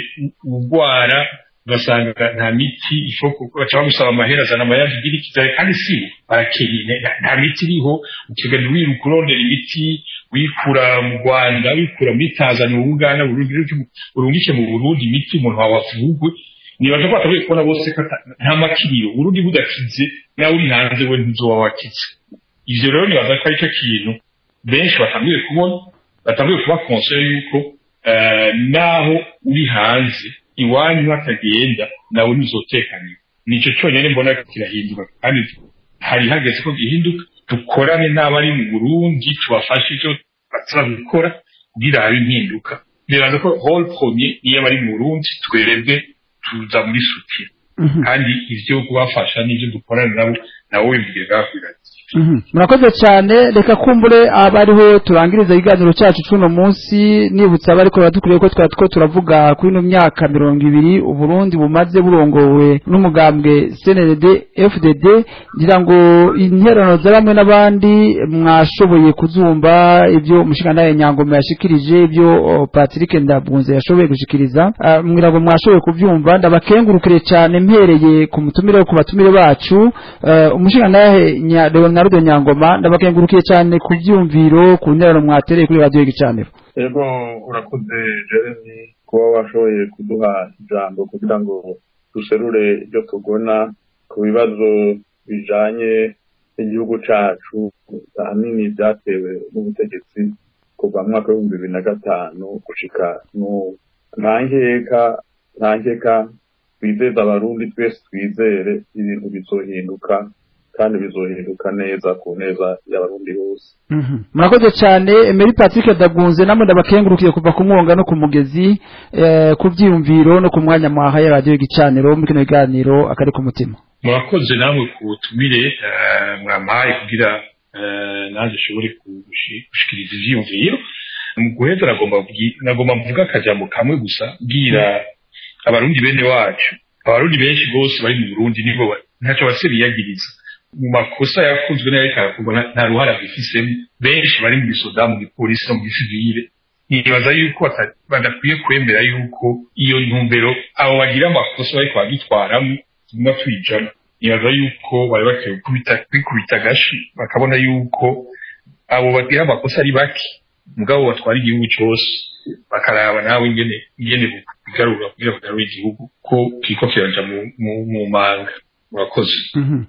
urwara ugasanga nta miti ifoko baca gusaba amahera azana amayaje igira ikizare kandi si barakenye nta miti iriho ukigenda wiruka urondera imiti wikura mu Rwanda wikura muri Tanzania mu Uganda urungike mu Burundi imiti umuntu wavugwe nibaza ko atavuye kubona bose nta makiriro Burundi budakize nawe uri hanze we ntizoba wakize. Ivyo rero nibaza ko ari cyo kintu benshi batangiye kubona batangiye kuba conseil yuko naho uri hanze iwanyu hatagenda nawe nizotekanye. Nico cyonyine mbona kirahinduka kandi hari hageze ko gihinduka dukorane n'abari mu Burundi tubafashe icyo batabikora kugira hari impinduka. Biraza ko whole premier niyo bari mu Burundi twerebwe tuza muri suti kandi ivyo kubafasha n'ivyo dukorana nabo nawe wimvuge gakwira. Murakoze cyane reka kumbure abariho turangiriza iganiro cyacu cuno munsi nibutsa abari ko badukuriye ko twatwo turavuga kuri no myaka 200 Uburundi bumaze burongowe n'umugambwe CNDD FDD ngira ngo interano zaramwe n'abandi mwashoboye kuzumva ibyo mushikanaye Nyangoma yashikirije ibyo Patrick Ndabunze yashoboye gushikiriza mwira ngo mwashoboye kuvyumva ndabakengurukire cyane mpereye ku mutumire ku batumire bacu umushikanaye Narudo Nyangoma ndabakengurukiye cyane ku byumviro ku nterano mwatereye kuri radio y'igicaniro. Yego urakoze Jeremy kuba washoboye kuduha ijambo kugira ngo duserure ibyo tugona ku bibazo bijanye n'igihugu cacu ahanini byatewe n'ubutegetsi kuva mu mwaka wa 2005 gushika no ntankeka bizeza abarundi twese twizere ibintu bizohinduka kandi bizohinduka neza ku neza y'abarundi bose. Murakoze cyane Emery Patrick Ndabunze namwe ndabakengurukiye kuva ku mwonga no ku mugezi ku byiyumviro no ku mwanya mwaha ya radio y'igicaniro muri kino biganiro akari ku mutima. Murakoze namwe kutumire mwamaye kugira naje shobore gushikiriza ivyiyumviro mu guheza nagomba mvuga akajambo kamwe gusa bwira abarundi bene wacu abarundi benshi bose bari mu Burundi nibo ntacyo basebiyagiriza mu makosa yakunzwe n'areka kuba nta ruhara bifisemo benshi bari mu bisoda mu gipolisi no mu gisivile. Nibaza yuko badakwiye kwemera yuko iyo ntumbero abo bagira amakosa bari kwagitwaramo tuguma twijana. Nibaza yuko bari bakwiye kwikubita gashi bakabona yuko abo bagira amakosa ari baki mugabo batwara igihugu cyose bakaraba nawe ingene bigarura kugira bagarure igihugu ko kiko kiranja mu manga.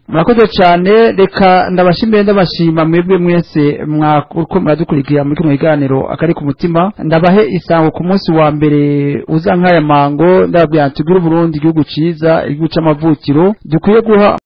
Murakoze cyane reka ndabashimire ndabashima mwebwe mwese mwakuko muradukurikira muri kino kiganiro akari ku mutima ndabahe isango ku munsi wa mbere uza nk'aya mango ndababwira tugire Burundi igihugu ciza igihugu c'amavukiro dukwiye guha